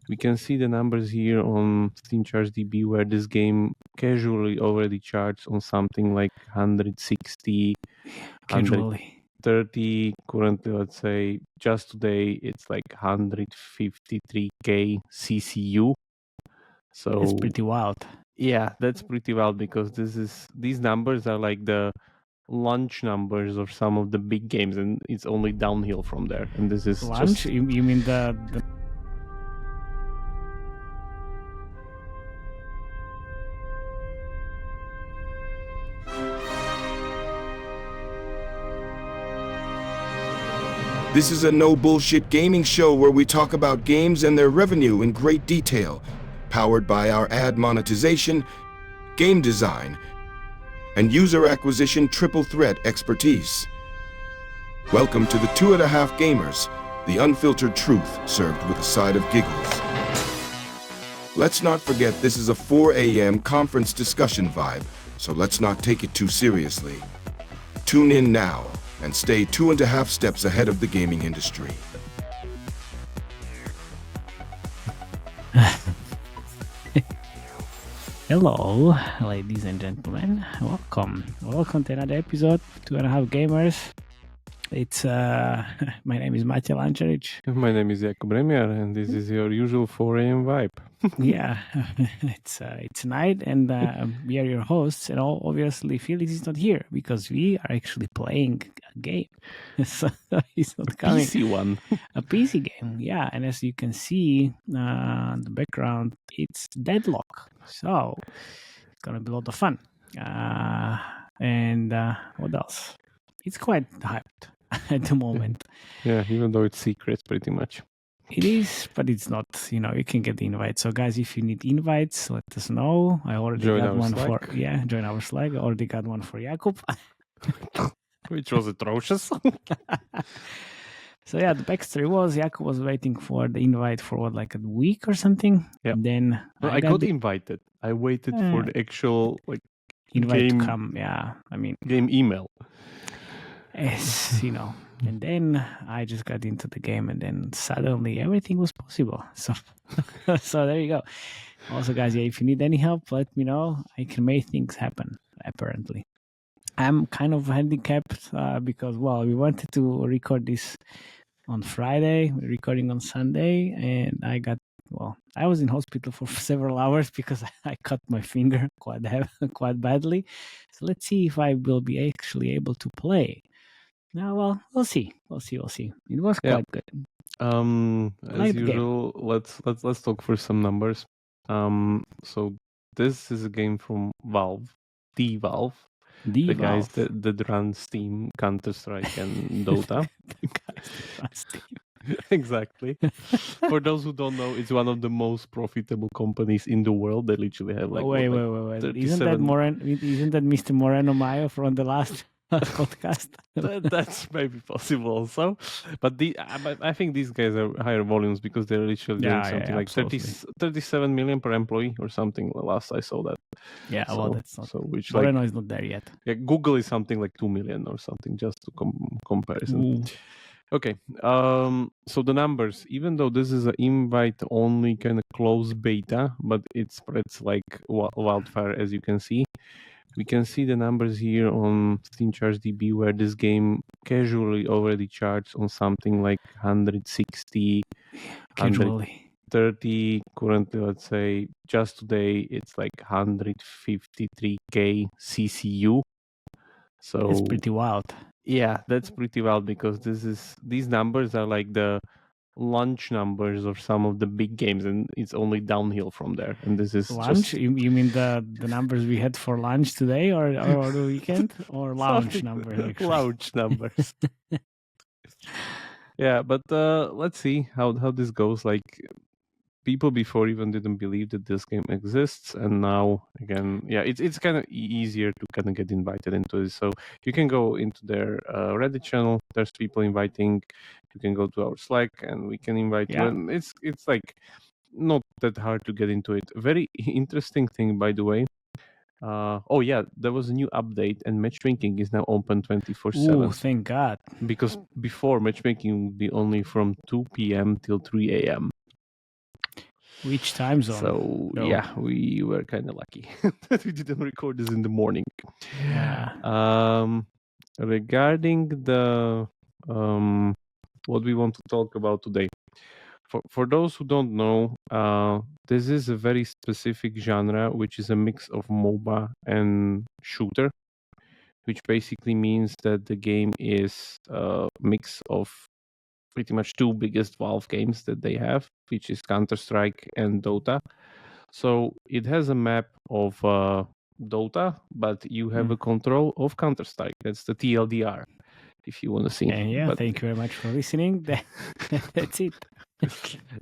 We can see the numbers here on Steam ChargeDB, where this game casually already charts on something like 160, Casually. 130. Currently, let's say just today, it's like 153k CCU. So It's pretty wild. yeah, that's pretty wild because these numbers are like the launch numbers of some of the big games, and it's only downhill from there. And this is Launch? just You mean the This is a no bullshit gaming show where we talk about games and their revenue in great detail, powered by our ad monetization, game design, and user acquisition triple threat expertise. Welcome to the 2.5 Gamers, the unfiltered truth served with a side of giggles. Let's not forget this is a 4 a.m. conference discussion vibe, so let's not take it too seriously. Tune in now and stay 2.5 steps ahead of the gaming industry. Hello, ladies and gentlemen. Welcome to another episode of 2.5 Gamers. It's my name is Matej Lancaric. my name is Jakub Remia, and this is your usual 4 a.m. vibe. Yeah, it's night, and we are your hosts. And obviously, Felix is not here because we are actually playing a game. So he's not coming. PC one. A PC game, yeah. And as you can see, the background, it's Deadlock. So it's gonna be a lot of fun. And what else? It's quite hyped at the moment. Yeah, even though it's secret, pretty much. It is, but it's not. You can get the invite. So, guys, if you need invites, let us know. I already got one Slack. join our Slack. I already got one for Jakub. Which was atrocious. So yeah, the backstory was Jakub was waiting for the invite for like a week or something. Yeah. And then I got invited. I waited for the actual invite game to come. Yeah, I mean game email. Yes, And then I just got into the game, and then suddenly everything was possible. So, so there you go. Also, guys, yeah, if you need any help, let me know. I can make things happen. Apparently, I'm kind of handicapped because we wanted to record this on Friday. We're recording on Sunday, and I was in hospital for several hours because I cut my finger quite badly. So let's see if I will be actually able to play. Now, we'll see. It was quite good. As usual, let's talk for some numbers. So this is a game from Valve, Valve. The guys that run Steam, Counter-Strike, and Dota. The guys that run Steam. Exactly. For those who don't know, it's one of the most profitable companies in the world. They literally have wait. Isn't that Mr. Moreno Mayo from the last podcast? That's maybe possible also, but I think these guys are higher volumes because they're literally doing something like 37 million per employee or something. Last I saw that. Yeah, that's not. So which Moreno is not there yet. Yeah, Google is something like 2 million or something, just to comparison. Okay, so the numbers, even though this is an invite-only kind of closed beta, but it spreads like wildfire, as you can see. We can see the numbers here on Steam ChargeDB, where this game casually already charts on something like 160, casually. 130. Currently, let's say just today, it's like 153k CCU. So it's pretty wild. Yeah, that's pretty wild because these numbers are like the launch numbers of some of the big games, and it's only downhill from there. And this is launch. You mean the numbers we had for lunch today, or the weekend, or launch numbers? Launch numbers. Yeah, but let's see how this goes. Like, people before even didn't believe that this game exists, and now again, yeah, it's kind of easier to kind of get invited into it. So you can go into their Reddit channel. There's people inviting. You can go to our Slack, and we can invite you. And it's like not that hard to get into it. Very interesting thing, by the way. There was a new update, and matchmaking is now open 24/7. Oh, thank God! Because before, matchmaking would be only from 2 p.m. till 3 a.m. Which time zone? So No. yeah, we were kind of lucky that we didn't record this in the morning. Regarding the what we want to talk about today, for those who don't know, this is a very specific genre, which is a mix of MOBA and shooter, which basically means that the game is a mix of pretty much two biggest Valve games that they have, which is Counter-Strike and Dota. So it has a map of Dota, but you have a control of Counter-Strike. That's the TLDR, if you want to see. And yeah, But thank you very much for listening. That's it.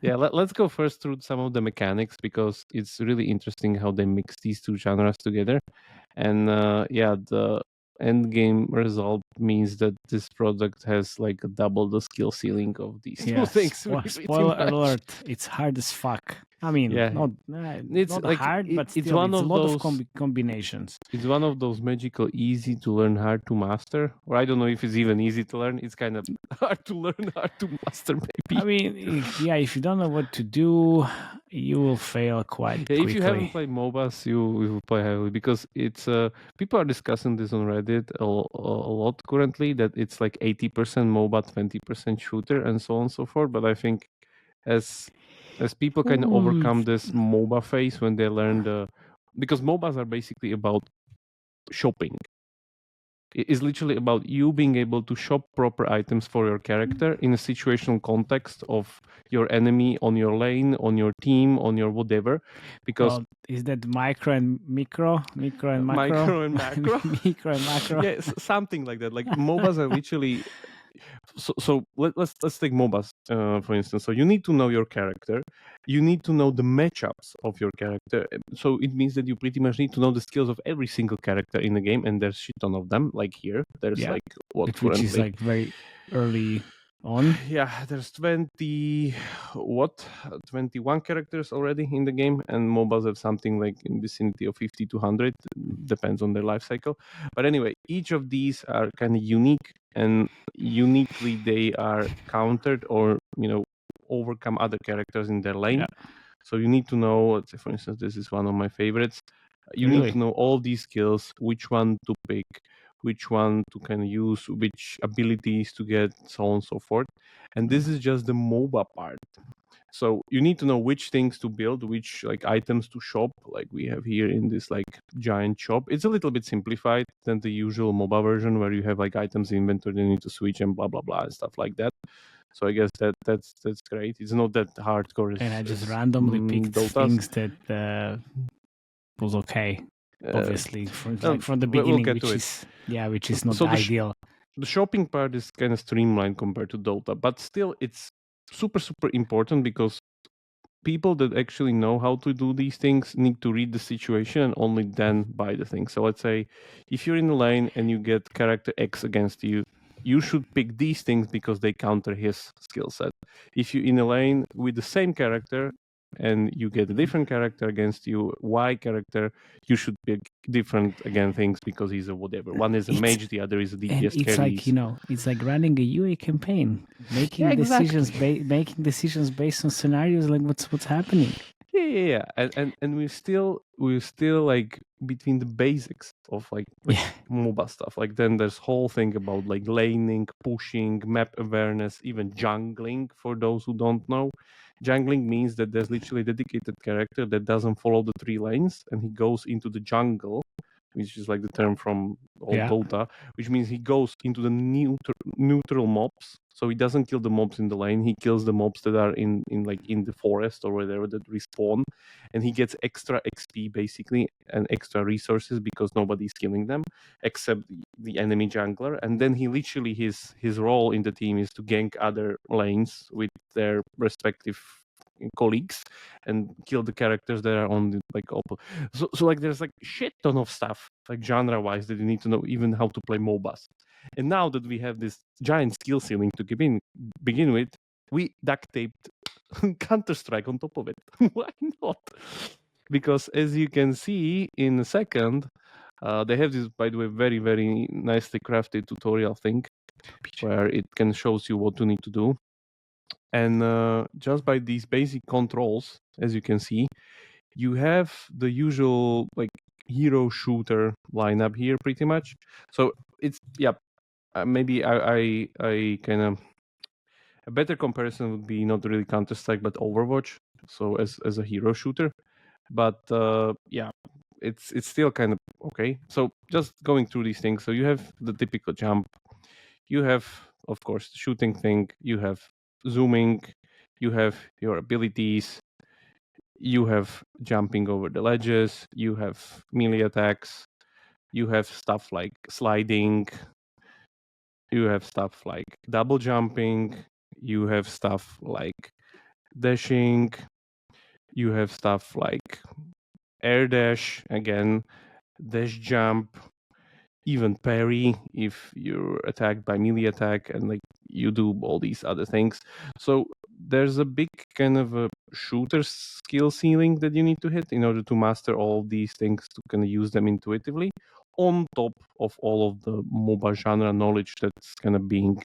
yeah, let's go first through some of the mechanics, because it's really interesting how they mix these two genres together. And yeah, the end game result means that this product has like double the skill ceiling of these two things. Spoiler alert, it's hard as fuck. I mean, Yeah. it's not like, hard, but it's still, one it's a of lot those of combinations. It's one of those magical, easy to learn, hard to master. Or I don't know if it's even easy to learn. It's kind of hard to learn, hard to master, maybe. I mean, if you don't know what to do, you will fail quite quickly. If you haven't played MOBAs, you will play heavily, because it's people are discussing this on Reddit a lot currently, that it's like 80% MOBA, 20% shooter, and so on and so forth. But I think as people kind of overcome this MOBA phase when they learn because MOBAs are basically about shopping. It's literally about you being able to shop proper items for your character in a situational context of your enemy on your lane, on your team, on your whatever. Because is that micro and micro and macro? Micro and macro? Micro and macro? Yes, something like that. Like MOBAs are literally. So let's take MOBAs for instance. So you need to know your character. You need to know the matchups of your character. So it means that you pretty much need to know the skills of every single character in the game, and there's shit ton of them. Like here, there's like what which is like very early on. Yeah, there's 21 characters already in the game, and MOBAs have something like in vicinity of 50 to 100, depends on their life cycle. But anyway, each of these are kind of unique, and uniquely they are countered or overcome other characters in their lane. So you need to know, let's say for instance, this is one of my favorites. You need to know all these skills, which one to pick, which one to kind of use, which abilities to get, so on and so forth. And this is just the MOBA part. So you need to know which things to build, which like items to shop, like we have here in this like giant shop. It's a little bit simplified than the usual MOBA version where you have like items in inventory, you need to switch and blah blah blah and stuff like that. So I guess that's great. It's not that hardcore. And I just randomly picked things that was okay. Obviously, from the beginning, which is not ideal. The shopping part is kind of streamlined compared to Dota, but still it's super important, because people that actually know how to do these things need to read the situation and only then buy the thing. So let's say if you're in the lane and you get character X against you, you should pick these things because they counter his skill set. If you're in a lane with the same character and you get a different character against you, Y character, you should pick different things because he's a whatever. One is a mage, the other is a DPS carry. It's like it's like running a UA campaign, making decisions based on scenarios like what's happening. Yeah. And we're still like between the basics of like MOBA stuff. Like then there's whole thing about like laning, pushing, map awareness, even jungling. For those who don't know, jungling means that there's literally a dedicated character that doesn't follow the 3 lanes, and he goes into the jungle, which is like the term from old Dota, which means he goes into the neutral mobs. So he doesn't kill the mobs in the lane. He kills the mobs that are in the forest or whatever that respawn, and he gets extra XP basically and extra resources because nobody's killing them except the enemy jungler. And then he literally his role in the team is to gank other lanes with their respective colleagues and kill the characters that are on the so like there's like shit ton of stuff like genre wise that you need to know even how to play MOBAs. And now that we have this giant skill ceiling to begin with, we duct taped Counter-Strike on top of it. Why not? Because as you can see in a second, they have this, by the way, very very nicely crafted tutorial thing where it can shows you what you need to do. And just by these basic controls, as you can see, you have the usual like hero shooter lineup here pretty much. So it's maybe I kind of, a better comparison would be not really Counter-Strike but Overwatch, so as a hero shooter. But it's still kind of okay. So just going through these things, so you have the typical jump, you have of course the shooting thing, you have zooming, you have your abilities, you have jumping over the ledges, you have melee attacks, you have stuff like sliding, you have stuff like double jumping, you have stuff like dashing, you have stuff like air dash, again, dash jump, even parry if you're attacked by melee attack, and like you do all these other things. So there's a big kind of a shooter skill ceiling that you need to hit in order to master all these things, to kind of use them intuitively, on top of all of the MOBA genre knowledge that's kind of being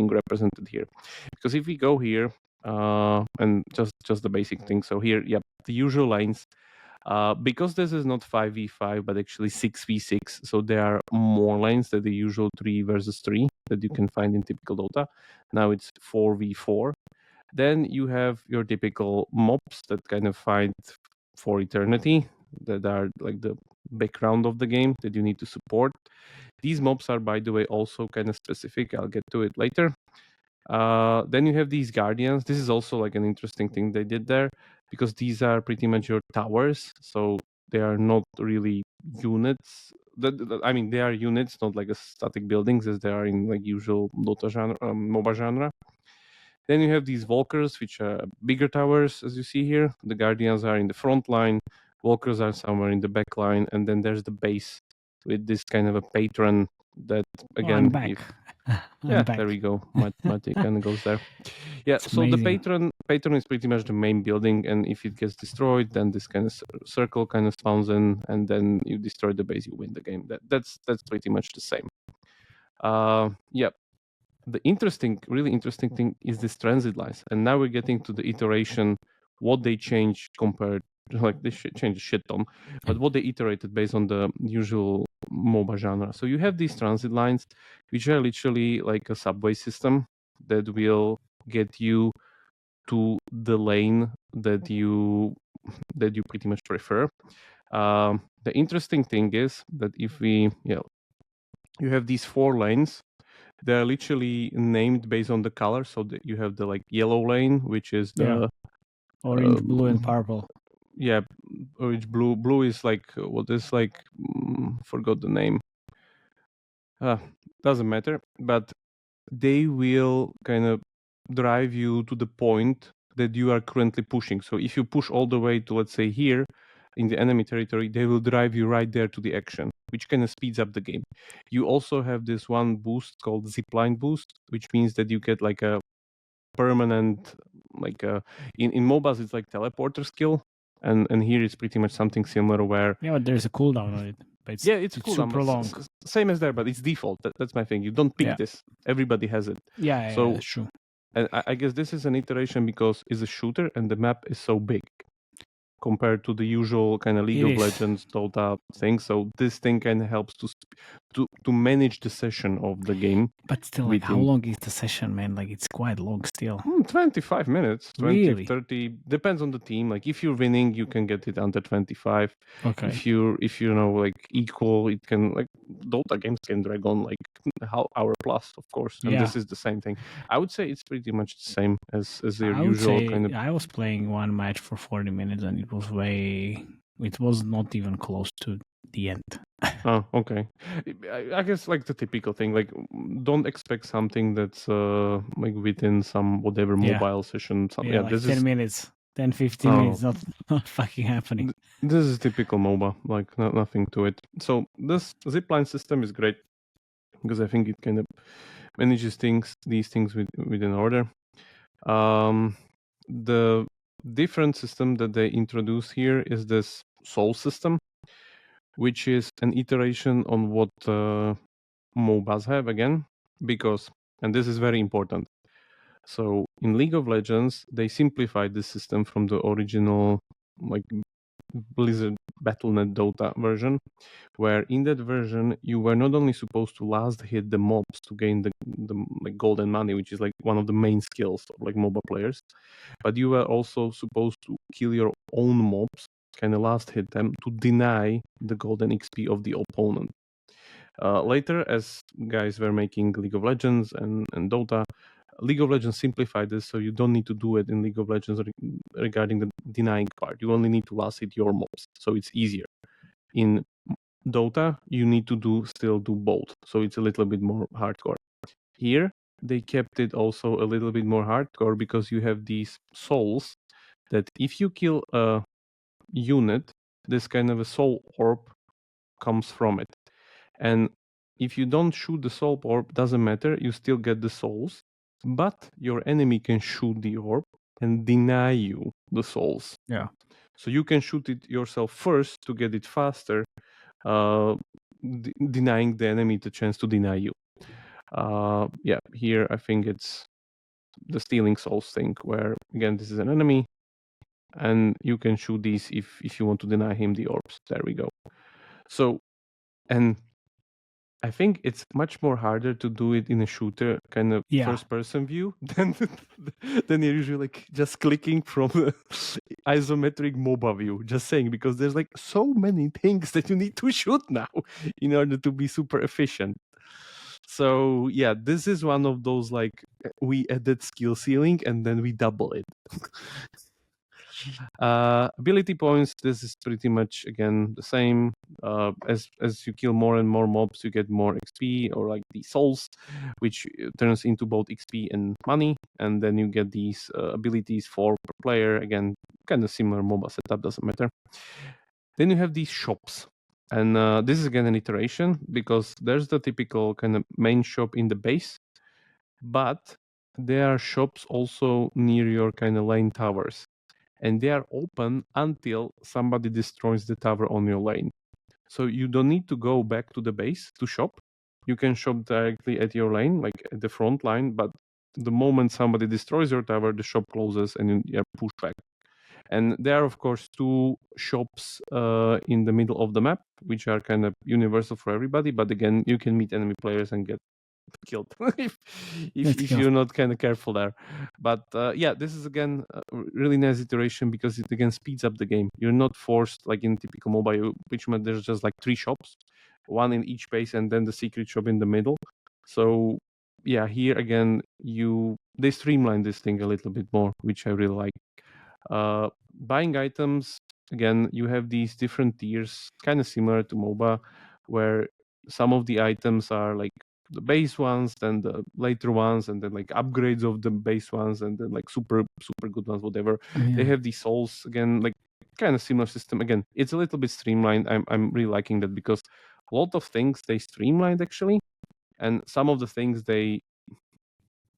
represented here. Because if we go here and just the basic thing, so here, the usual lines. Because this is not 5v5 but actually 6v6, so there are more lanes than the usual 3 versus 3 that you can find in typical Dota. Now it's 4v4. Then you have your typical mobs that kind of fight for eternity, that are like the background of the game that you need to support. These mobs are, by the way, also kind of specific. I'll get to it later. Then you have these guardians. This is also like an interesting thing they did there, because these are pretty much your towers. So they are not really units. I mean, they are units, not like a static buildings as they are in like usual Dota genre, MOBA genre. Then you have these walkers, which are bigger towers, as you see here. The guardians are in the front line, walkers are somewhere in the back line, and then there's the base with this kind of a patron that, again, I'm back. I'm back. there we go. Matej kind of goes there. Yeah, It's so amazing. the patron is pretty much the main building, and if it gets destroyed, then this kind of circle kind of spawns in, and then you destroy the base, you win the game. That's pretty much the same. The really interesting thing is this transit lines, and now we're getting to the iteration, what they changed compared, like they changed a shit ton, but what they iterated based on the usual MOBA genre. So you have these transit lines, which are literally like a subway system that will get you to the lane that you pretty much prefer. The interesting thing is that if you have these 4 lanes. They're literally named based on the color. So that you have the like yellow lane, which is the orange, blue, and purple. Yeah, orange, blue. Blue is like what is like forgot the name. Doesn't matter. But they will kind of drive you to the point that you are currently pushing. So if you push all the way to, let's say, here in the enemy territory, they will drive you right there to the action, which kind of speeds up the game. You also have this one boost called zipline boost, which means that you get like a permanent, like in MOBAs it's like teleporter skill, and here it's pretty much something similar where but there's a cooldown on it. But it's cooldown, super long. same as there, but it's default. That's my thing. You don't pick this. Everybody has it. So that's true. And I guess this is an iteration because it's a shooter and the map is so big compared to the usual kind of League of Legends, Dota thing. So this thing kind of helps to manage the session of the game. But still, like, how long is the session, man? Like, it's quite long still. 25 minutes, 20, really? 30. Depends on the team. Like, if you're winning, you can get it under 25. Okay. If you know, like, equal, it can, like, Dota games can drag on like hour plus, of course. And this is the same thing. I would say it's pretty much the same as their usual kind of. I was playing one match for 40 minutes and it was not even close to the end. Oh, okay. I guess like the typical thing, like don't expect something that's like within some whatever mobile session. Like this 10 minutes, 10, 15 minutes, not fucking happening. This is typical MOBA, like nothing to it. So this zipline system is great because I think it kind of manages these things within order. The different system that they introduce here is this soul system, which is an iteration on what MOBAs have again, because, and this is very important. So in League of Legends, they simplified the system from the original like Blizzard Battle.net Dota version, where in that version you were not only supposed to last hit the mobs to gain the like golden money, which is like one of the main skills of like MOBA players, but you were also supposed to kill your own mobs, kind of last hit them to deny the golden XP of the opponent. Later, as guys were making League of Legends and Dota, League of Legends simplified this, so you don't need to do it in League of Legends regarding the denying part. You only need to last hit your mobs, so it's easier. In Dota, you need to still do both, so it's a little bit more hardcore. Here, they kept it also a little bit more hardcore because you have these souls that if you kill a unit, this kind of a soul orb comes from it. And if you don't shoot the soul orb, doesn't matter, you still get the souls, but your enemy can shoot the orb and deny you the souls. Yeah. So you can shoot it yourself first to get it faster, denying the enemy the chance to deny you. Yeah, here I think it's the stealing souls thing, where again this is an enemy, and you can shoot these if you want to deny him the orbs. There we go. So, and I think it's much more harder to do it in a shooter kind of first-person view than you're usually like just clicking from the isometric MOBA view. Just saying, because there's like so many things that you need to shoot now in order to be super efficient. So yeah, this is one of those like we added skill ceiling and then we double it. Ability points, this is pretty much again the same. As you kill more and more mobs, you get more XP or like the souls, which turns into both XP and money, and then you get these abilities for per player. Again, kind of similar MOBA setup, doesn't matter. Then you have these shops, and this is again an iteration because there's the typical kind of main shop in the base, but there are shops also near your kind of lane towers. And they are open until somebody destroys the tower on your lane. So you don't need to go back to the base to shop. You can shop directly at your lane, like at the front line, but the moment somebody destroys your tower, the shop closes and you push back. And there are, of course, two shops in the middle of the map, which are kind of universal for everybody. But again, you can meet enemy players and get killed if you're not kind of careful there. But yeah, this is again a really nice iteration because it again speeds up the game. You're not forced like in typical mobile, which meant there's just like 3 shops, one in each base and then the secret shop in the middle. So yeah, here again they streamline this thing a little bit more, which I really like. Buying items, again, you have these different tiers, kind of similar to MOBA, where some of the items are like the base ones, then the later ones, and then like upgrades of the base ones, and then like super good ones, whatever. They have these souls, again, like kind of similar system. Again, it's a little bit streamlined. I'm really liking that because a lot of things they streamlined actually, and some of the things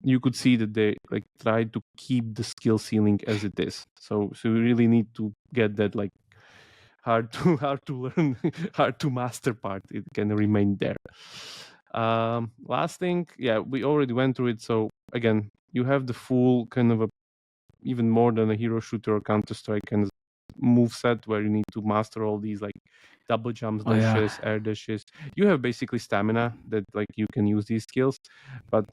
you could see that they like tried to keep the skill ceiling as it is. So you really need to get that like hard to learn, hard to master part. It can remain there. Last thing, yeah, we already went through it. So again, you have the full kind of even more than a hero shooter or Counter-Strike kind of move set where you need to master all these like double jumps, dashes, air dashes. You have basically stamina that like you can use these skills, but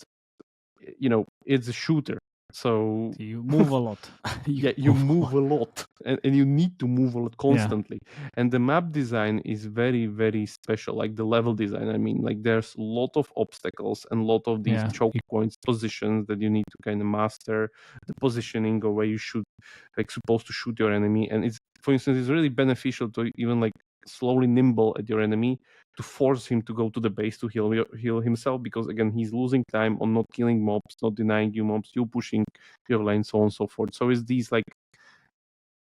it's a shooter, so you move a lot. you move a lot, and you need to move a lot constantly. And the map design is very, very special, like the level design. I mean, like there's a lot of obstacles and a lot of these choke points, positions that you need to kind of master, the positioning or where you should like supposed to shoot your enemy. And it's, for instance, it's really beneficial to even like slowly nimble at your enemy to force him to go to the base to heal himself, because again he's losing time on not killing mobs, not denying you mobs, you pushing your lane, so on and so forth. So it's these like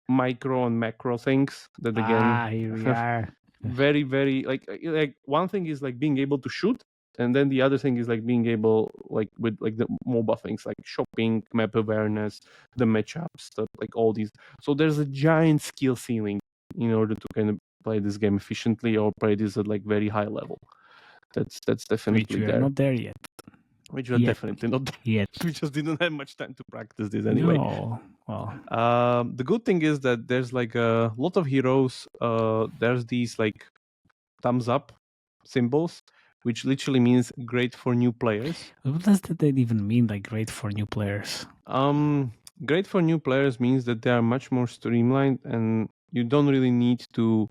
micro and macro things that again here we are. Very, very like one thing is like being able to shoot, and then the other thing is like being able like with like the MOBA things like shopping, map awareness, the matchups, like all these. So there's a giant skill ceiling in order to kind of play this game efficiently or play this at like very high level. That's definitely Which we there. are not there yet. which we're Yet. definitely not. Yet. We just didn't have much time to practice this anyway. No. Well, The good thing is that there's like a lot of heroes. There's these like thumbs up symbols, which literally means great for new players. what does that even mean? Like great for new players? Great for new players means that they are much more streamlined, and you don't really need to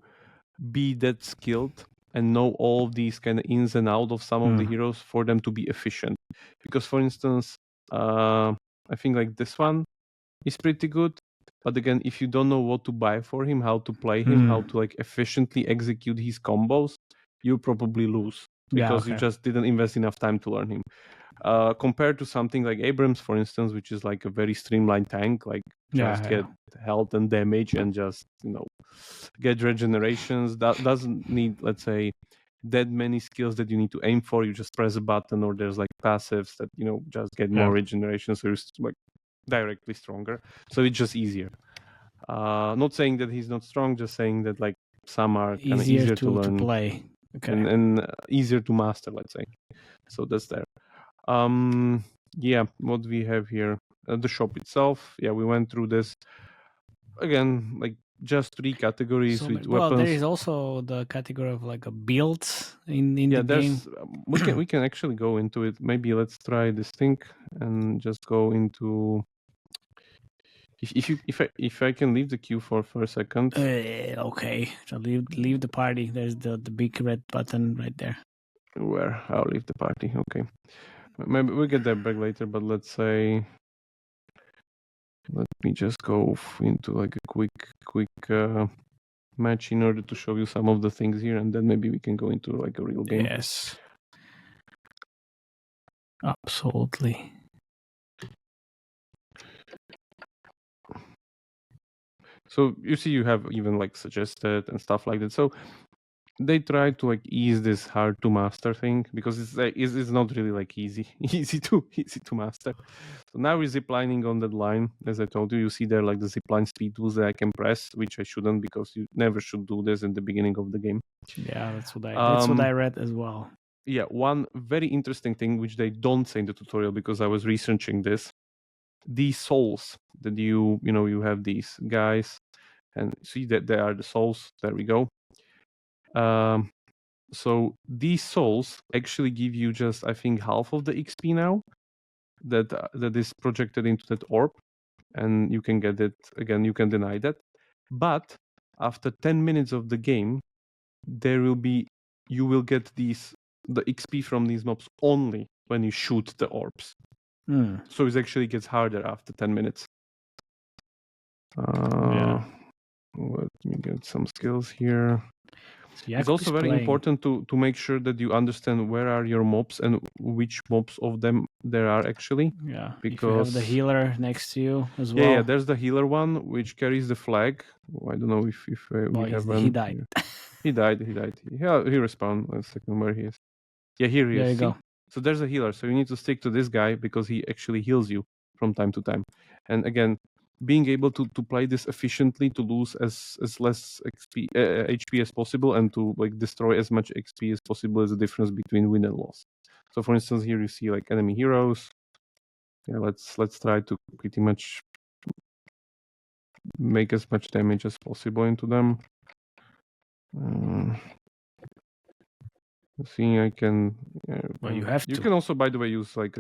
be that skilled and know all of these kind of ins and out of some of the heroes for them to be efficient. Because, for instance, I think like this one is pretty good. But again, if you don't know what to buy for him, how to play him, how to like efficiently execute his combos, you probably lose because you just didn't invest enough time to learn him. Compared to something like Abrams, for instance, which is like a very streamlined tank, like just get health and damage and just get regenerations. That doesn't need, let's say, that many skills that you need to aim for. You just press a button, or there's like passives that just get more regeneration, so you're like directly stronger. So it's just easier. Not saying that he's not strong, just saying that like some are kind of easier to learn, play, and easier to master, let's say. So that's there. What we have here, the shop itself. Yeah, we went through this again, like just 3 categories with well, weapons. there is also the category of like a builds in the game. We can actually go into it. Maybe let's try this thing and just go into. If I can leave the queue for a second. Okay, so leave the party. There's the big red button right there. Where I'll leave the party. Okay, maybe we'll get that back later. But let's say, let me just go into like a quick match in order to show you some of the things here, and then maybe we can go into like a real game. Yes, absolutely. So you see, you have even like suggested and stuff like that. So they try to like ease this hard to master thing, because it's not really like easy to master. So now we're ziplining on that line. As I told you, you see there like the zipline speed tools that I can press, which I shouldn't, because you never should do this in the beginning of the game. Yeah, that's what I read as well. Yeah, one very interesting thing which they don't say in the tutorial, because I was researching this. These souls that you have these guys, and see that they are the souls. There we go. So these souls actually give you just, I think, half of the XP now that is projected into that orb, and you can get it again. You can deny that, but after 10 minutes of the game, you will get the XP from these mobs only when you shoot the orbs. So it actually gets harder after 10 minutes. Let me get some skills here. So it's also very important to make sure that you understand where are your mobs and which mobs of them there are actually. Yeah, because if you have the healer next to you as well. Yeah, there's the healer one which carries the flag. I don't know if we have one. He died. He died. Yeah, he respawned. 1 second, where he is. Yeah, here he is. There you go. So there's a healer. So you need to stick to this guy because he actually heals you from time to time. And again, being able to play this efficiently, to lose as less HP as possible, and to like destroy as much XP as possible is the difference between win and loss. So for instance, here you see like enemy heroes. Yeah, let's try to pretty much make as much damage as possible into them. See, I can. Well, you have to. You can also, by the way, use like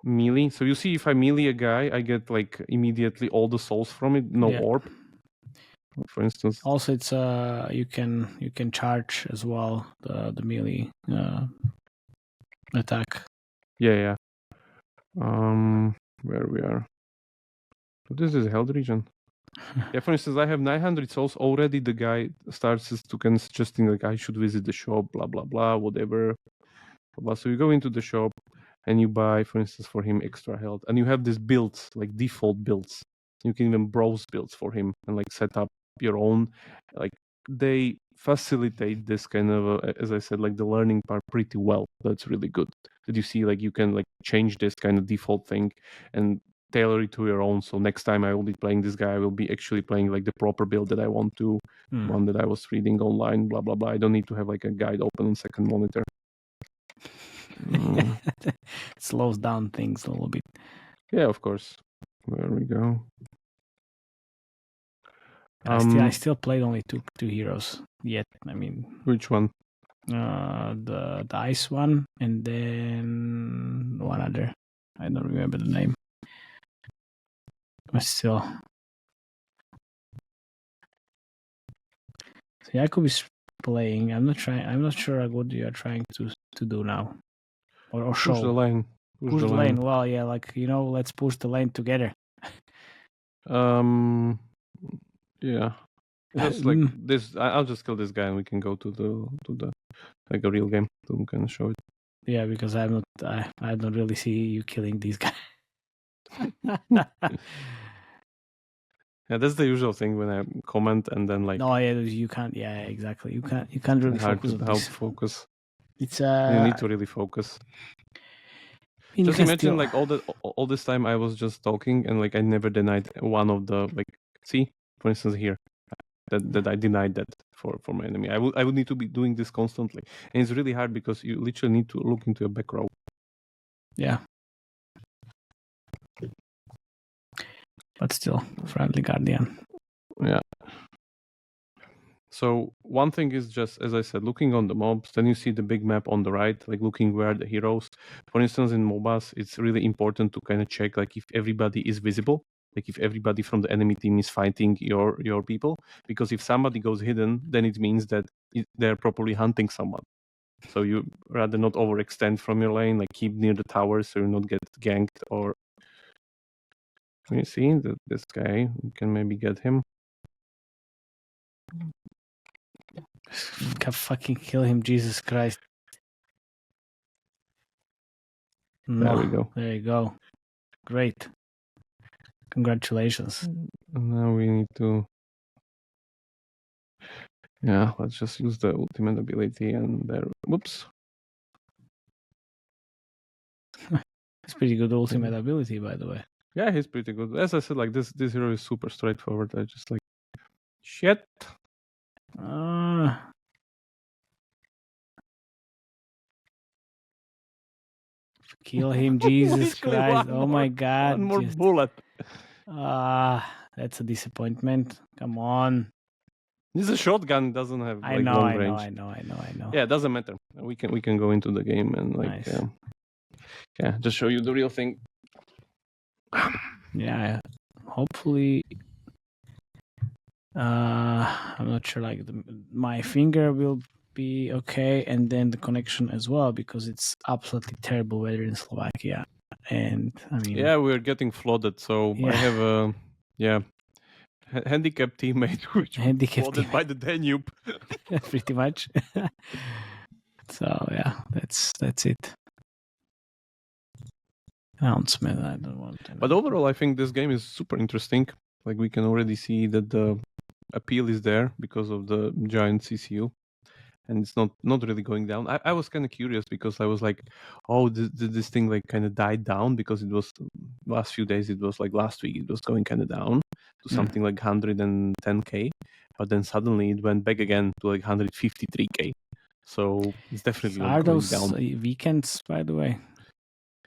melee. So you see, if I melee a guy, I get like immediately all the souls from it, no orb. For instance. Also, it's you can charge as well the melee attack. Yeah. Where we are. So this is held region. Yeah, for instance, I have 900 souls already. The guy starts to kind of suggesting like I should visit the shop, blah blah blah, whatever. So you go into the shop and you buy, for instance, for him extra health, and you have these builds, like default builds. You can even browse builds for him and like set up your own. Like they facilitate this kind of, as I said, like the learning part pretty well. That's really good. That you see, like you can like change this kind of default thing and tailor it to your own. So next time I will be playing this guy, I will be actually playing like the proper build that I want to, one that I was reading online, blah blah blah. I don't need to have like a guide open on second monitor. It slows down things a little bit. Yeah, of course. There we go. I still played only two heroes yet. I mean, Which one? the ice one, and then one other. I don't remember the name. But still, so Jakub is playing. I'm not sure what you are trying to do now, or show. Push the lane. Push the lane. Well, yeah, like let's push the lane together. Yeah. Just like this, I'll just kill this guy and we can go to the like a real game to kind of show it. Yeah, because I don't really see you killing these guys. Yeah, that's the usual thing when I comment and then like. No, yeah, you can't. Yeah, exactly. You can't really focus on this. Focus. It's you need to really focus. Just imagine like all this time I was just talking and like I never denied one of the like. See, for instance, here that I denied that for my enemy. I would need to be doing this constantly, and it's really hard because you literally need to look into your back row. Yeah. But still, friendly guardian. Yeah. So one thing is just, as I said, looking on the mobs, then you see the big map on the right, like looking where the heroes. For instance, in MOBAs, it's really important to kind of check like if everybody is visible, like if everybody from the enemy team is fighting your people, because if somebody goes hidden, then it means that they're probably hunting someone. So you rather not overextend from your lane, like keep near the towers so you not get ganked. Or you see that this guy, we can maybe get him. Can fucking kill him, Jesus Christ. There we go. There you go. Great. Congratulations. Now we need to... Yeah, let's just use the ultimate ability and there... Whoops. It's pretty good ultimate ability, by the way. Yeah, he's pretty good. As I said, like this hero is super straightforward. I just like... Shit! Kill him, Jesus Christ. Oh my God. One more bullet. That's a disappointment. Come on. This is a shotgun, doesn't have like I long range. I know. Yeah, it doesn't matter. We can go into the game and like nice. Yeah, just show you the real thing. Yeah, hopefully I'm not sure like my finger will be okay, and then the connection as well, because it's absolutely terrible weather in Slovakia. And I mean, yeah, we're getting flooded, so I have a handicapped teammate which was flooded by the Danube. Pretty much. So yeah, that's it. Announcement. I don't want to. But overall, I think this game is super interesting. Like we can already see that the appeal is there because of the giant CCU, and it's not really going down. I was kind of curious because I was like, oh, did this thing like kind of died down, because it was last few days. It was like last week it was going kind of down to something like 110k, but then suddenly it went back again to like 153k. So it's definitely not going down. Are those weekends, by the way?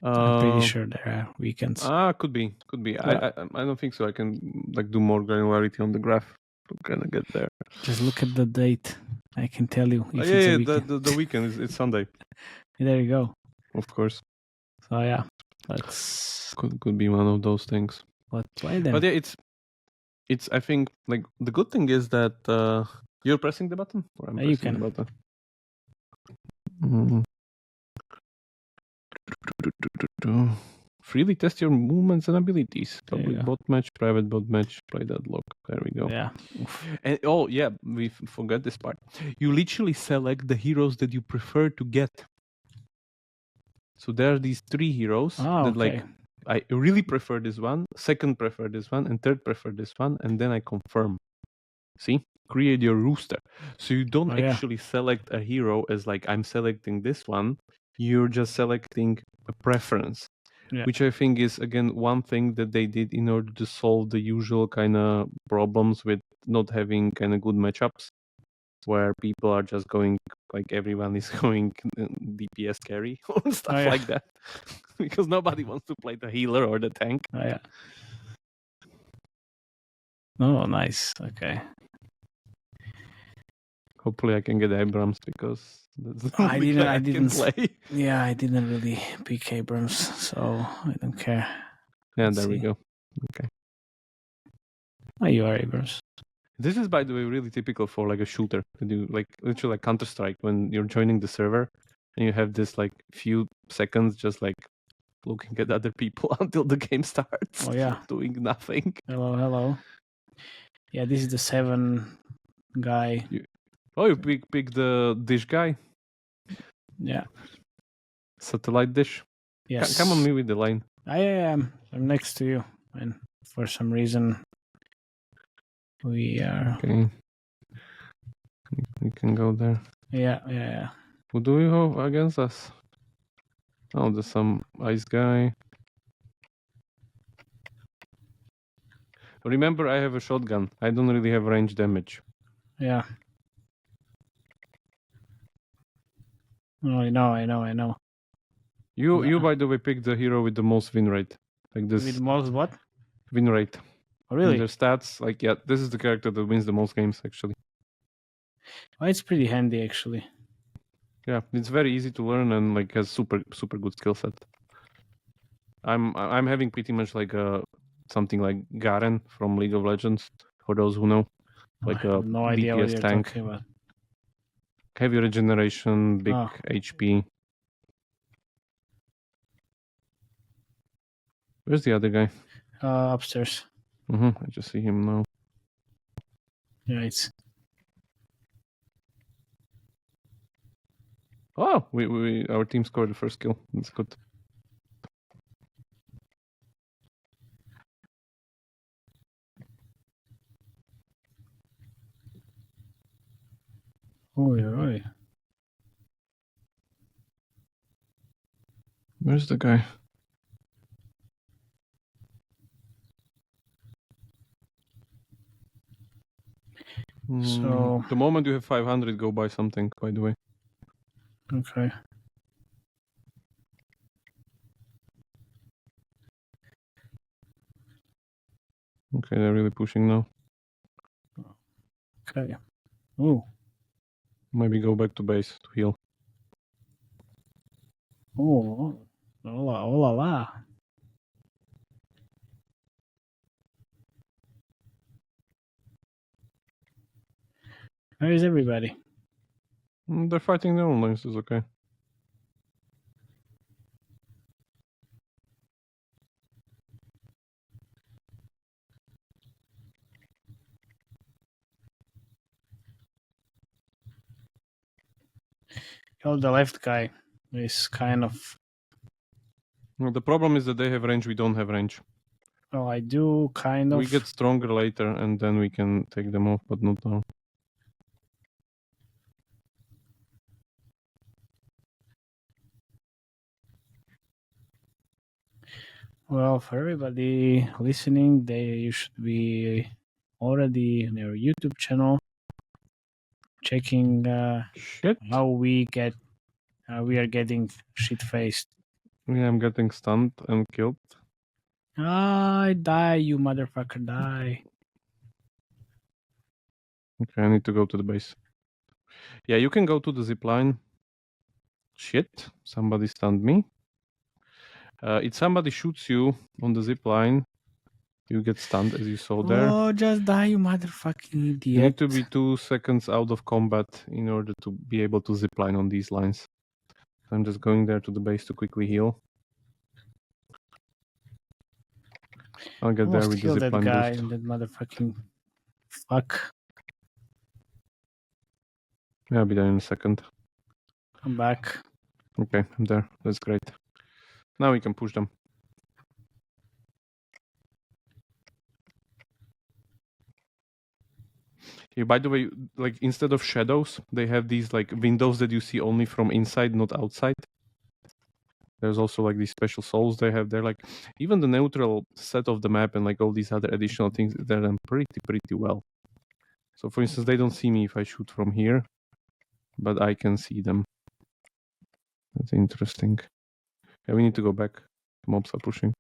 I'm pretty sure there are weekends. Could be. I don't think so. I can like do more granularity on the graph to kind of get there. Just look at the date. I can tell you. If it's a weekend. The weekend is Sunday. There you go. Of course. So yeah, that's could be one of those things. But why then? But yeah, it's. I think like the good thing is that you're pressing the button, or I'm pressing the button. Freely test your movements and abilities. Public bot match, private bot match, play Deadlock. There we go. Yeah. And we forgot this part. You literally select the heroes that you prefer to get. So there are these 3 heroes that like I really prefer this one, second prefer this one, and third prefer this one, and then I confirm. See? Create your rooster. So you don't actually select a hero as like I'm selecting this one. You're just selecting a preference, which I think is, again, one thing that they did in order to solve the usual kind of problems with not having kind of good matchups. where people are just going, like everyone is going DPS carry or stuff Oh, yeah. like that, because nobody wants to play the healer or the tank. Oh, yeah. Oh, nice. Okay. Hopefully, I can get Abrams because that's the I only didn't- guy I can didn't play. Yeah, I didn't really pick Abrams, so I don't care. Yeah, Let's there we see. go. Okay. Oh, you are Abrams. This is, by the way, really typical for like a shooter to do, like literally like Counter-Strike, when you're joining the server and you have this like few seconds just like looking at other people until the game starts. Oh, yeah. Doing nothing. Hello. Yeah, this is the 7 guy. Oh, you pick the dish guy, Yeah. satellite dish. Yes. Come on me with the line. I am. I'm next to you, and for some reason we are. Okay. We can go there. Yeah. Who do we have against us? Oh, there's some ice guy. Remember, I have a shotgun. I don't really have range damage. Yeah. Oh, I know. You by the way picked the hero with the most win rate. Like this With most what? win rate. Oh, In really? their stats, like yeah, this is the character that wins the most games actually. Oh, it's pretty handy actually. Yeah, it's very easy to learn and like has super good skill set. I'm having pretty much like something like Garen from League of Legends, for those who know. Like I a have no idea what DPS you're tank. talking about. Heavy regeneration, big Oh. HP. Where's the other guy? Upstairs. I just see him now. Yeah, it's. Oh, our team scored the first kill. That's good. Oi. Where's the guy? So the moment you have 500, go buy something. By the way. okay. Okay, they're really pushing now. Okay. Ooh. Maybe go back to base to heal. Oh. La. Where is everybody? They're fighting their own lanes. It's okay. Oh, the left guy is kind of. Well, the problem is that they have range. We don't have range. Oh, I do kind of. We get stronger later, and then we can take them off, but not now. Well, for everybody listening, you should be already on their YouTube channel checking Shit. how we are getting shit faced. Yeah, I'm getting stunned and killed. I die, you motherfucker, die. Okay, I need to go to the base. Yeah, you can go to the zipline. Shit, somebody stunned me. If somebody shoots you on the zipline, you get stunned, as you saw there. Oh, just die, you motherfucking idiot. You need to be 2 seconds out of combat in order to be able to zipline on these lines. I'm just going there to the base to quickly heal. I'll get there with the Almost killed that zipline guy, boost. that motherfucking fuck. Yeah, I'll be there in a second. I'm back. Okay, I'm there. That's great. Now we can push them. Yeah, by the way, like instead of shadows, they have these like windows that you see only from inside, not outside. There's also like these special souls they have there. Like even the neutral set of the map and like all these other additional things, they're done pretty well. So for instance, they don't see me if I shoot from here, but I can see them. That's interesting. Yeah, we need to go back. Mobs are pushing.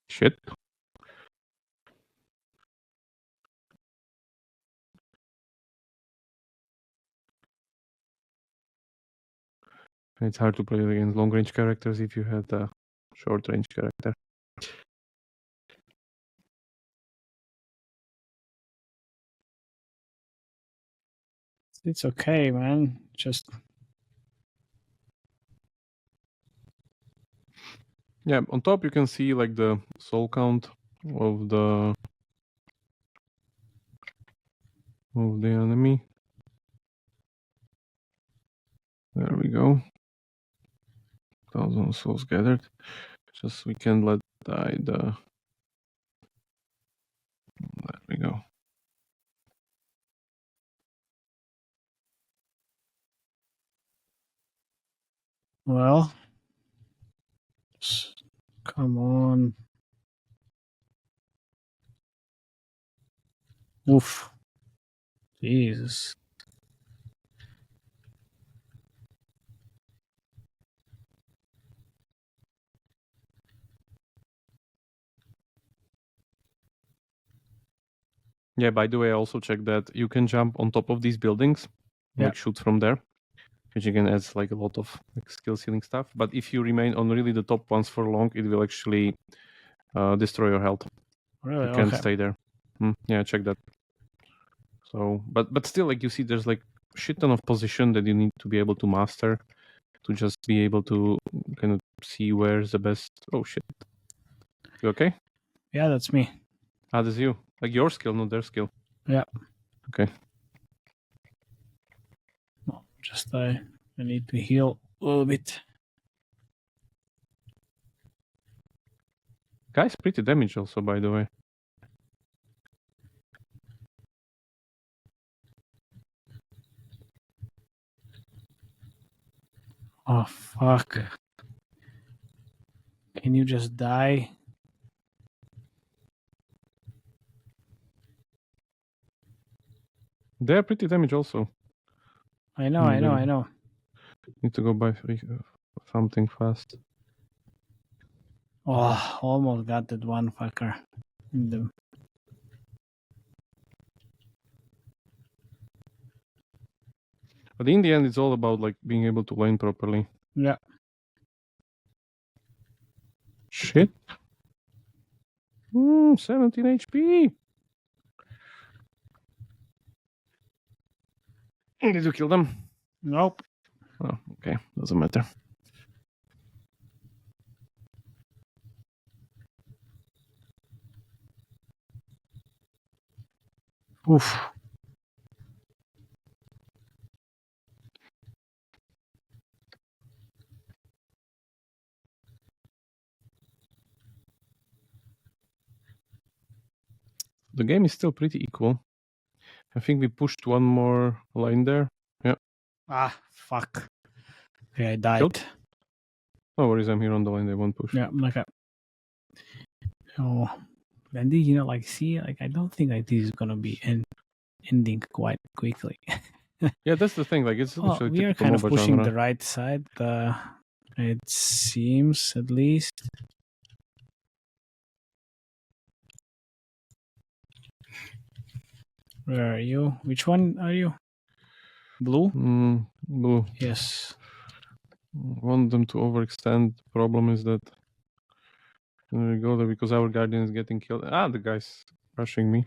Shit. It's hard to play against long-range characters if you had a short-range character. It's okay, man. Just Yeah, on top you can see like the soul count of the enemy. There we go. 1,000 souls gathered. Just we can let die the. There we go. well. Come on. Oof. Jesus. Yeah, by the way, I also checked that you can jump on top of these buildings, like shoot from there, which again adds like a lot of like skill ceiling stuff. But if you remain on really the top ones for long, it will actually destroy your health. Really? You can't Okay. stay there. Yeah, check that. So, but still, like you see, there's like shit ton of position that you need to be able to master to just be able to kind of see where's the best. Oh shit! You okay? Yeah, that's me. Ah, that's you. Like your skill, not their skill. Yeah. Okay. No, just I need to heal a little bit. Guy's pretty damaged also, by the way. Oh fuck! Can you just die? They're pretty damaged also. I know. I know. Need to go buy something fast. Oh, almost got that one fucker. But in the end, it's all about like being able to lane properly. Yeah. Shit. 17 HP. Did you kill them? Nope. Oh, okay. Doesn't matter. Oof. The game is still pretty equal. I think we pushed one more line there. Yeah. Ah, fuck. Okay, I died. Killed? No worries, I'm here on the line. They won't push. Yeah, okay. Oh, and like, see, like, I don't think like this is gonna be ending quite quickly. Yeah, that's the thing. Like, it's well, literally we are typical kind of MOBA pushing genre. the right side. It seems, at least. Where are you? Which one are you? Blue? Blue. Yes. Want them to overextend. The problem is that there we go, because our guardian is getting killed. Ah, the guy's rushing me.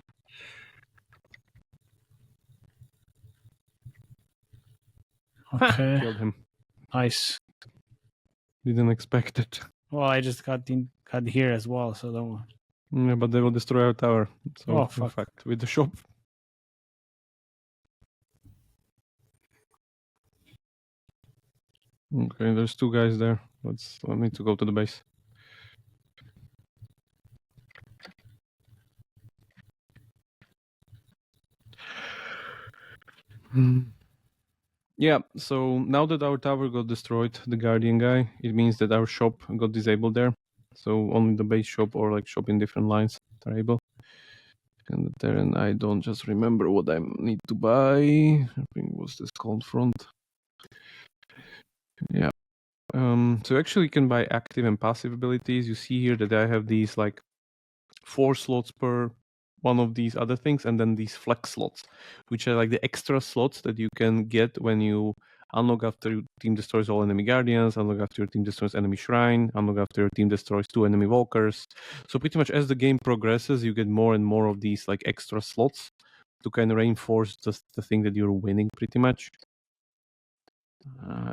Okay. Killed him. Nice. Didn't expect it. Well, I just got here as well, so don't. Yeah, but they will destroy our tower. So, Oh, fuck. in fact, with the shop. Okay, there's two guys there. Let me to go to the base. Yeah, so now that our tower got destroyed, the Guardian guy, it means that our shop got disabled there. So only the base shop or like shop in different lines are able. And there, and I don't just remember what I need to buy. I think it was this cold front. Yeah. So actually you can buy active and passive abilities. You see here that I have these like 4 slots per one of these other things, and then these flex slots, which are like the extra slots that you can get when you unlock after your team destroys all enemy guardians, unlock after your team destroys enemy shrine, unlock after your team destroys 2 enemy walkers. So pretty much as the game progresses, you get more and more of these like extra slots to kind of reinforce the thing that you're winning pretty much.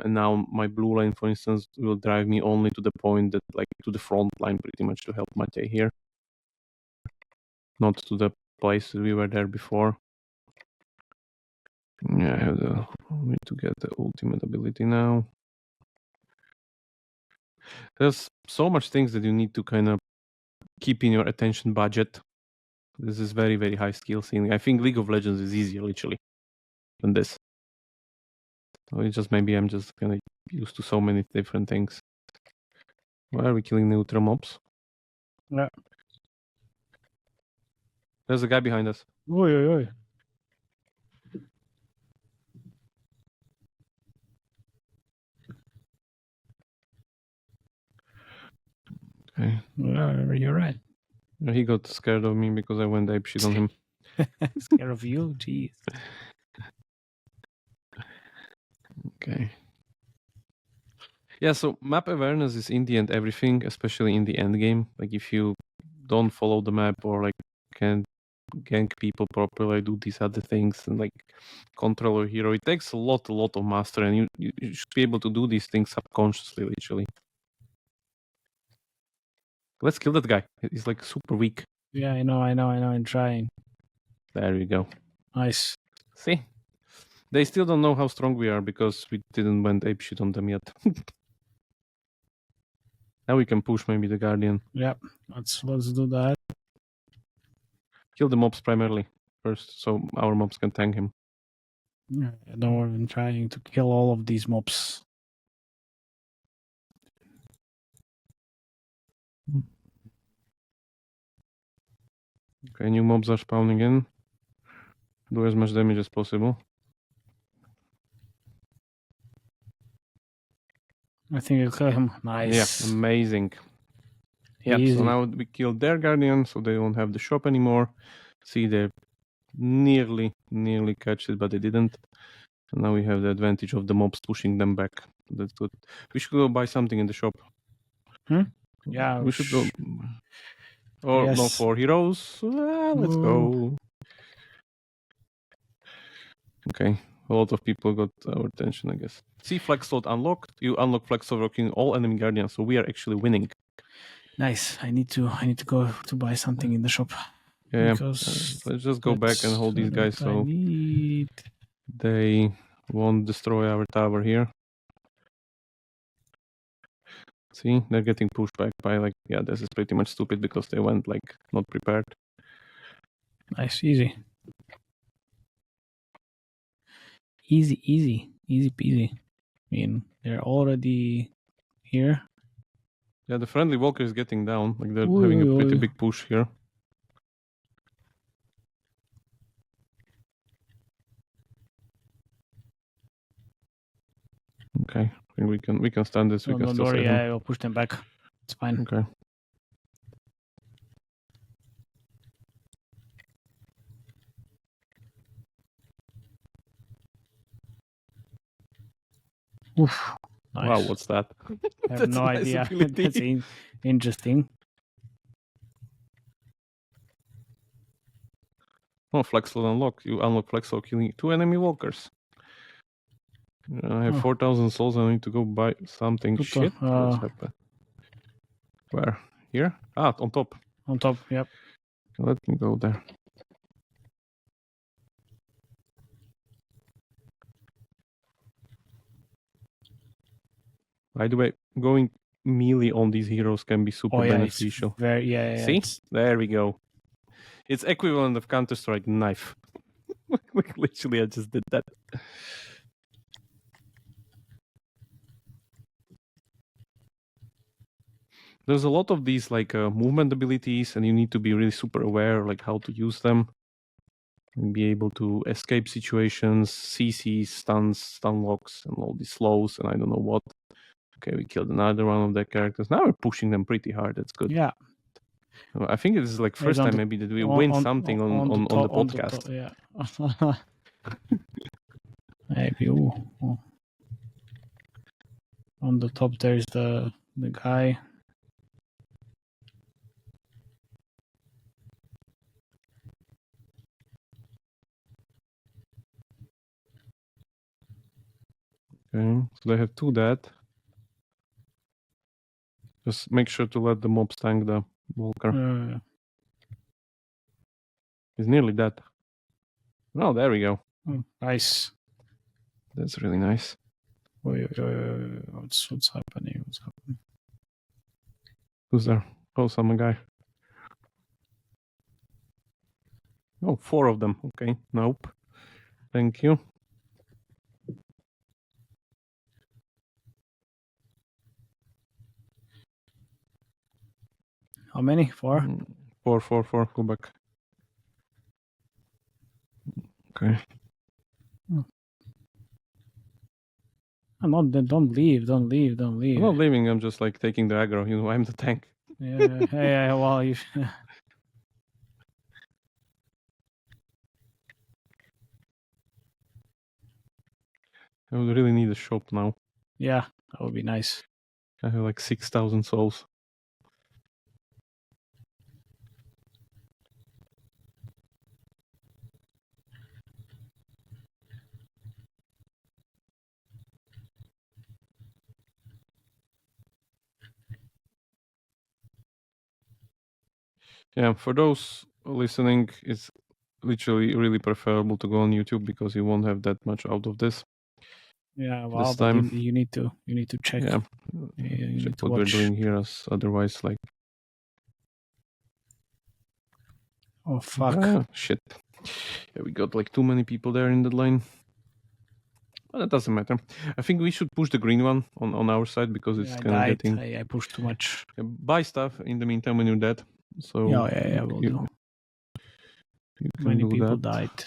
And now my blue line, for instance, will drive me only to the point that like to the front line pretty much to help Matej here. Not to the place we were there before. Yeah, I need to get the ultimate ability now. There's so much things that you need to kind of keep in your attention budget. This is very, very high skill ceiling. I think League of Legends is easier, literally, than this. So it's just maybe I'm just kind of used to so many different things. Why are we killing neutral mobs? Yeah. There's a guy behind us. Oi, oi, oi. Okay. You're right. He got scared of me because I went apeshit on him. Scared of you? Jeez. Okay. Yeah, so map awareness is in the end everything, especially in the end game. Like if you don't follow the map or like can't gank people properly, do these other things and like control your hero, it takes a lot of mastery, and you should be able to do these things subconsciously, literally. Let's kill that guy. He's like super weak. Yeah, I know. I'm trying. There we go. Nice. See? They still don't know how strong we are because we didn't went apeshit on them yet. Now we can push maybe the Guardian. Yep. Let's do that. Kill the mobs primarily first, so our mobs can tank him. Yeah, don't worry, I'm trying to kill all of these mobs. Okay, new mobs are spawning in. Do as much damage as possible. I think you kill him. Nice. Yeah, amazing. Yeah, Easy. so now we killed their Guardian, so they don't have the shop anymore. See, they nearly catch it, but they didn't. And now we have the advantage of the mobs pushing them back. That's good. We should go buy something in the shop. Yeah. We should go. Or Yes. no, 4 heroes. Let's go. Okay. A lot of people got our attention, I guess. See, flex slot unlocked. You unlock flex slot rocking all enemy guardians, so we are actually winning. Nice. I need to go to buy something in the shop. Yeah. Because let's just go back and hold these guys so they won't destroy our tower here. See, they're getting pushed back by like, yeah, this is pretty much stupid because they went like not prepared. Nice, easy. Easy peasy. I mean, they're already here. Yeah, the friendly walker is getting down. Like they're having a pretty big push here. Okay, I think we can stand this. We can don't still worry, save him. I'll push them back. It's fine. Okay. Oof. Nice. Wow, what's that? I have no idea. That's interesting. Oh, flex slot unlock. You unlock flex slot killing 2 enemy walkers. I have 4,000 souls. I need to go buy something. Shit, what's happened? Where? Here? Ah, on top. On top, yep. Let me go there. By the way, going melee on these heroes can be super beneficial. Very, See? There we go. It's equivalent of Counter-Strike knife. Literally, I just did that. There's a lot of these like movement abilities, and you need to be really super aware like how to use them and be able to escape situations, CCs, stuns, stun locks, and all these slows, and I don't know what. Okay, we killed another one of their characters. Now we're pushing them pretty hard. That's good. Yeah. I think this is like first time maybe that we win something on the podcast. Yeah. Maybe. Ooh. On the top there's the guy. Okay, so they have 2 dead. Just make sure to let the mobs tank the Walker. He's nearly dead. Oh, there we go. Nice. That's really nice. What's happening? Who's there? Oh, some guy. Oh, 4 of them. Okay, nope. Thank you. How many? 4? 4. Go back. Okay. Don't leave. I'm not leaving. I'm just like taking the aggro. You know, I'm the tank. Yeah. Well, you. I would really need a shop now. Yeah, that would be nice. I have like 6,000 souls. Yeah, for those listening, it's literally really preferable to go on YouTube because you won't have that much out of this. Yeah, well, this time you need to check. Yeah, you check need to what we're watch. doing here, as otherwise, like. Oh fuck! Shit! Yeah, we got like too many people there in the line. But that doesn't matter. I think we should push the green one on our side because it's kind of getting. I pushed too much. Buy stuff in the meantime when you're dead. So yeah, will do. Many people died.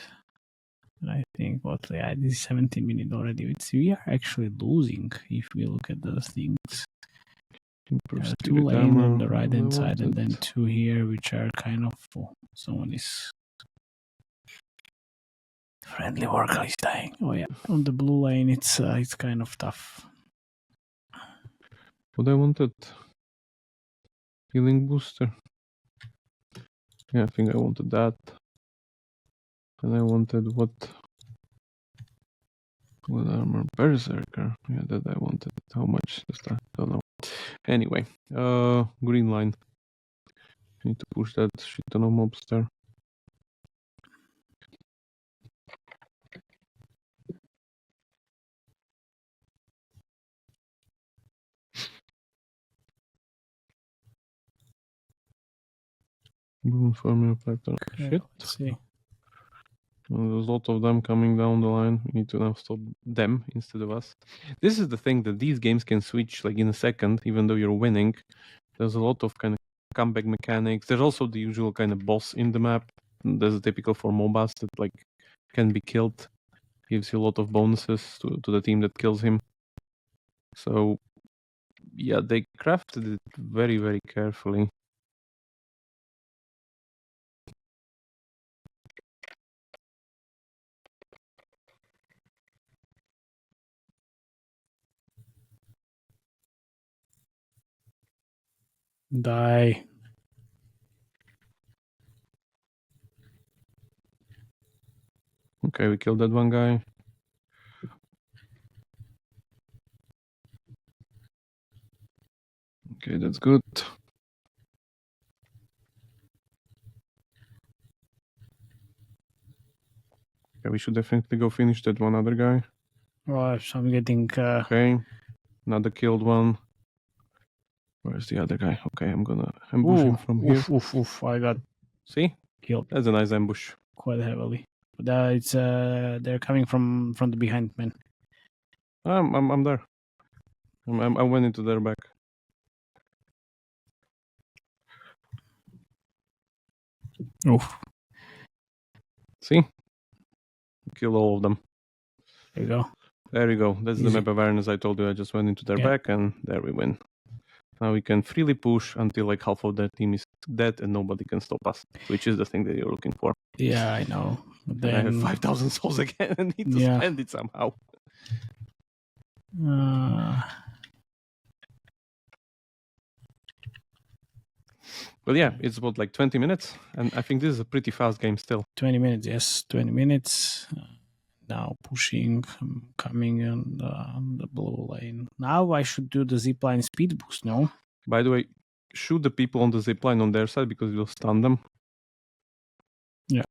And I think this is 17 minutes already. We are actually losing if we look at those things. 2 lanes on the right hand side and then 2 here, which are kind of full. Someone is friendly worker is dying. Oh yeah, on the blue lane it's kind of tough. But I wanted healing booster. Yeah, I think I wanted that. And I wanted what armor? Berserker. Yeah, that I wanted. How much is that? Don't know. Anyway, green line. Need to push that shit ton of mobs there. Boom, formula factor. Okay, Shit. let's see. Well, there's a lot of them coming down the line. We need to now stop them instead of us. This is the thing, that these games can switch like in a second, even though you're winning. There's a lot of kind of comeback mechanics. There's also the usual kind of boss in the map. There's a typical for MOBAs that like can be killed. Gives you a lot of bonuses to the team that kills him. So yeah, they crafted it very, very carefully. Die. Okay, we killed that one guy. Okay, that's good. Okay, we should definitely go finish that one other guy. Well, so I'm getting... Okay, another killed one. Where's the other guy? Okay, I'm gonna ambush him from here. I got See? killed That's a nice ambush. quite heavily. It's they're coming from the behind, man. I'm there. I went into their back. Oof. See? Kill all of them. There you go. There you go. That's the Easy. map awareness I told you. I just went into their Yeah. back and there we win. Now we can freely push until like half of their team is dead and nobody can stop us, which is the thing that you're looking for. Yeah, I know. But And I then have 5,000 souls again and need to spend it somehow. But yeah, it's about like 20 minutes, and I think this is a pretty fast game still. 20 minutes, yes, 20 minutes. Now pushing, coming on the blue lane. Now I should do the zipline speed boost, no? By the way, shoot the people on the zipline on their side because you'll stun them. Yeah.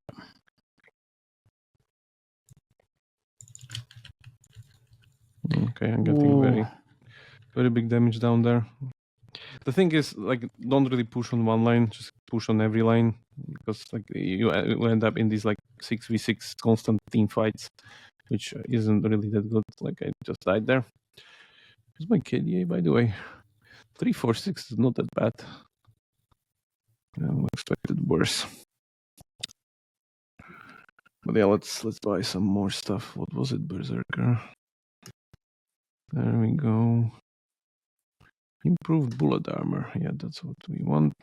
Okay, I'm getting very big damage down there. The thing is, like, don't really push on one line, just push on every line because like you end up in these like 6v6 constant team fights, which isn't really that good. Like I just died there. Where's my KDA, by the way? 346 is not that bad. I expected worse. But yeah, let's buy some more stuff. What was it, Berserker? There we go. Improved bullet armor. Yeah, that's what we want.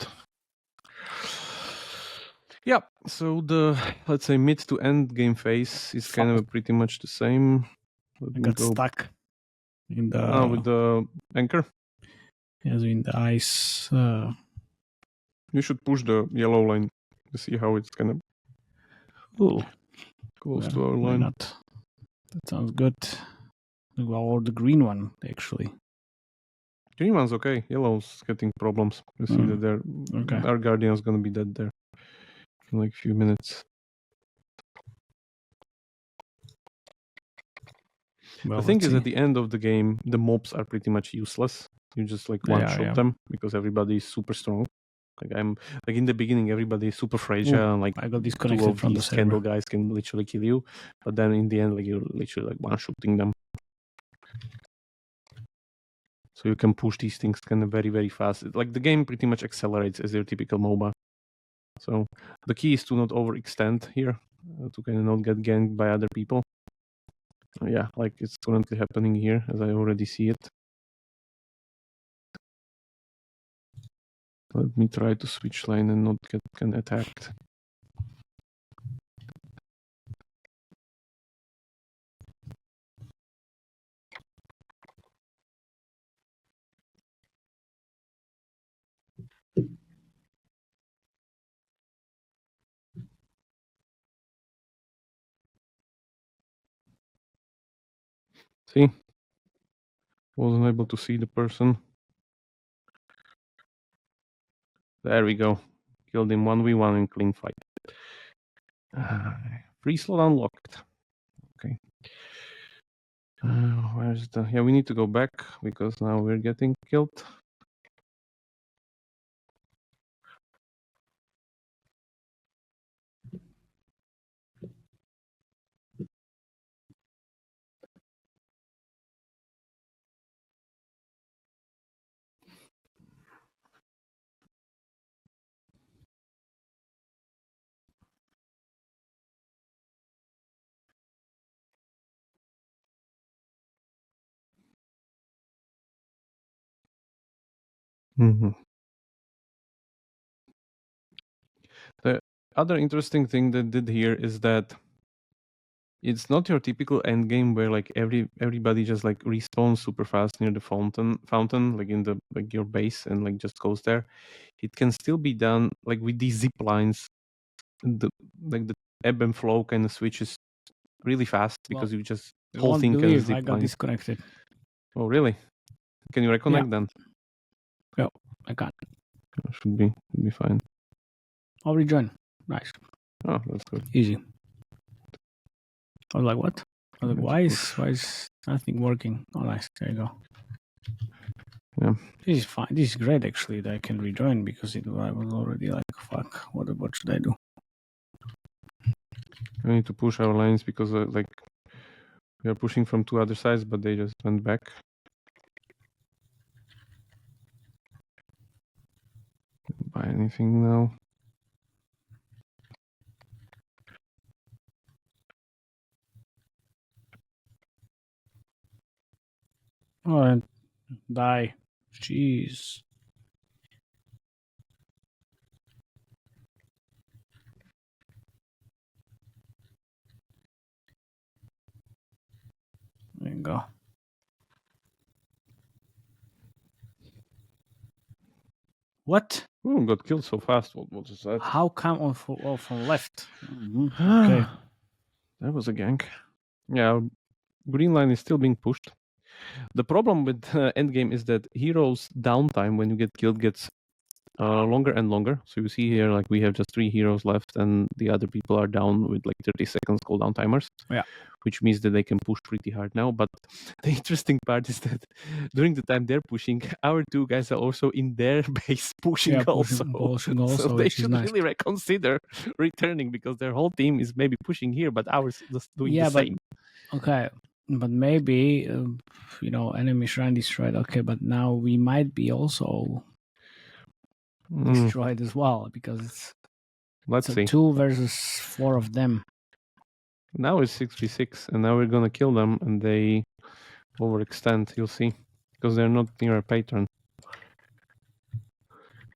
Yeah, so the, let's say, mid to end game phase is kind of pretty much the same. I got stuck in the... with the anchor? Yes, in the ice. You should push the yellow line to see how it's kind of close to our line. Not? That sounds good. Or the green one, actually. Green one's okay. Yellow's getting problems. You see that our Guardian's gonna be dead there in like a few minutes. Well, the thing is, at the end of the game, the mobs are pretty much useless. You just like one-shot them because everybody is super strong. Like I'm like in the beginning, everybody is super fragile and like I got disconnected from the server. candle guys can literally kill you, but then in the end, like you're literally like one-shooting them. So you can push these things kind of very, very fast. Like the game pretty much accelerates as your typical MOBA. So the key is to not overextend here, to kind of not get ganked by other people. Yeah, like it's currently happening here, as I already see it. Let me try to switch lane and not get attacked. See? Wasn't able to see the person. There we go. Killed him 1v1 in clean fight. Free slot unlocked. Okay. Where's the... Yeah, we need to go back because now we're getting killed. The other interesting thing they did here is that it's not your typical end game where like everybody just like respawns super fast near the fountain, like in the like your base and like just goes there. It can still be done like with these zip lines. The ebb and flow kind of switches really fast because you just whole thing can zip I got disconnected. Oh really? Can you reconnect then? No, I can't. Should be fine. I'll rejoin. Nice. Oh, that's good. Easy. I was like, what? I was like, why is nothing working? Oh, nice. There you go. Yeah. This is fine. This is great, actually, that I can rejoin because I was already like, fuck, what should I do? We need to push our lines because like we are pushing from two other sides, but they just went back. Buy anything now? Oh, and die. Jeez. There you go. What? Oh, got killed so fast. What is that? How come on from left? Okay. That was a gank. Yeah, green line is still being pushed. The problem with endgame is that heroes' downtime when you get killed gets longer and longer. So you see here, like we have just 3 heroes left, and the other people are down with like 30 seconds cooldown timers. Yeah. Which means that they can push pretty hard now. But the interesting part is that during the time they're pushing, our 2 guys are also in their base pushing also. So they should really reconsider returning because their whole team is maybe pushing here, but ours just doing the same. Okay, but maybe enemy shrine destroyed. Okay, but now we might be also destroyed as well because Let's see. 2 versus 4 of them. Now it's 6v6, and now we're gonna kill them, and they overextend. You'll see, because they're not near a patron.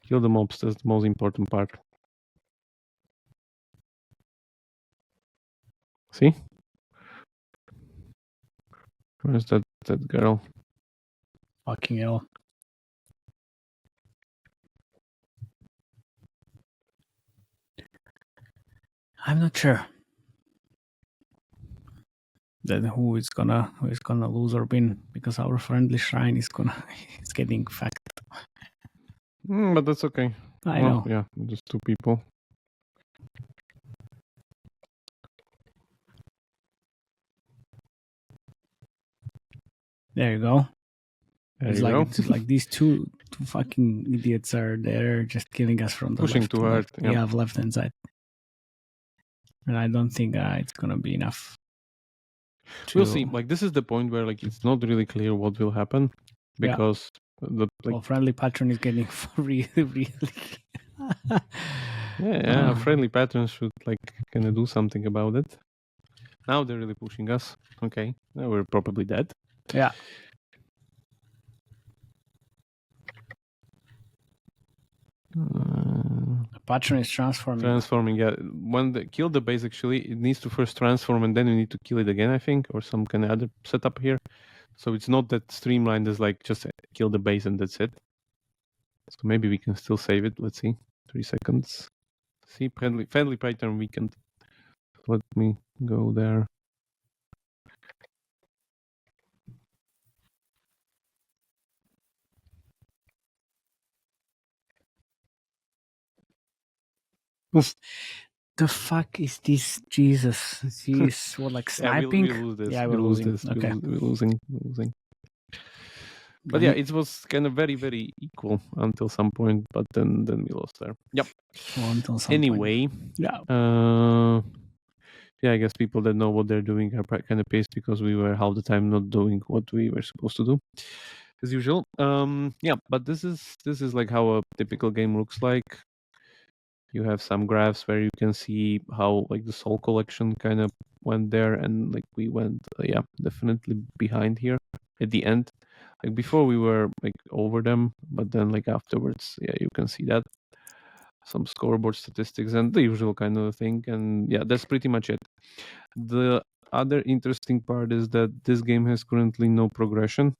Kill the mobs. That's the most important part. See? Where's that girl? Fucking hell. I'm not sure that who is gonna lose or win because our friendly shrine is getting fucked. But that's okay. I know. Yeah, just 2 people. There you go. It's like these two fucking idiots are there just killing us from the pushing left, too hard. We have left hand side, and I don't think it's gonna be enough. We'll see. Like this is the point where like it's not really clear what will happen because friendly patron is getting really. Friendly patrons should like kind of do something about it. Now they're really pushing us. Okay, now we're probably dead. Yeah. Patron is transforming. Yeah. When they kill the base, actually, it needs to first transform, and then you need to kill it again, I think, or some kind of other setup here. So it's not that streamlined as like just kill the base and that's it. So maybe we can still save it. Let's see. 3 seconds. See, friendly pattern weakened. Let me go there. The fuck is this? Jesus. He's like sniping? We'll lose this. We're losing. Okay. We're losing. But yeah, it was kind of very, very equal until some point, but then we lost there. Yep. Until some anyway, point. Yeah. I guess people that know what they're doing are kind of pissed because we were half the time not doing what we were supposed to do, as usual. But this is like how a typical game looks like. You have some graphs where you can see how like the soul collection kind of went there, and like we went definitely behind here at the end. Like before we were like over them, but then like afterwards, you can see that some scoreboard statistics and the usual kind of thing. And that's pretty much it. The other interesting part is that this game has currently no progression,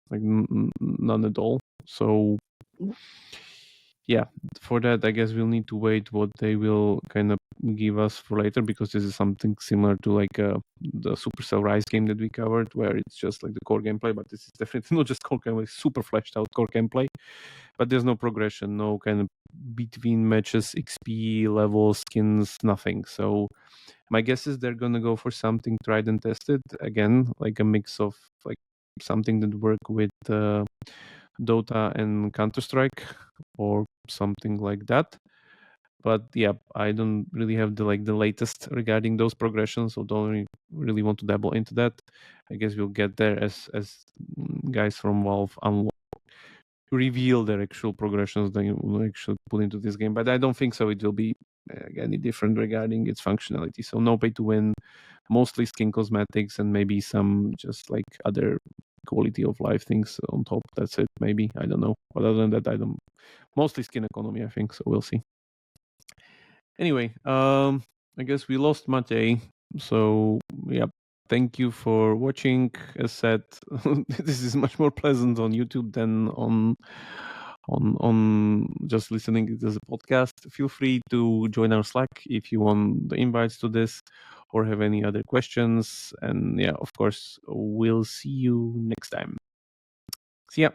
like none at all. So for that, I guess we'll need to wait what they will kind of give us for later, because this is something similar to like the Supercell Rise game that we covered, where it's just like the core gameplay, but this is definitely not just core gameplay, super fleshed out core gameplay, but there's no progression, no kind of between matches, XP, levels, skins, nothing. So my guess is they're gonna go for something tried and tested, again, like a mix of like something that work with Dota and Counter-Strike or something like that. But yeah, I don't really have the latest regarding those progressions, so don't really want to dabble into that. I guess we'll get there as guys from Valve reveal their actual progressions they will actually put into this game. But I don't think so it will be any different regarding its functionality. So no pay to win, mostly skin cosmetics, and maybe some just like other quality of life things on top. That's it, maybe. I don't know. But other than that, I don't. Mostly skin economy, I think. So we'll see. Anyway, I guess we lost Matej. So yeah, thank you for watching. As said, this is much more pleasant on YouTube than on just listening to this podcast. Feel free to join our Slack if you want the invites to this or have any other questions. And yeah, of course, we'll see you next time. See ya.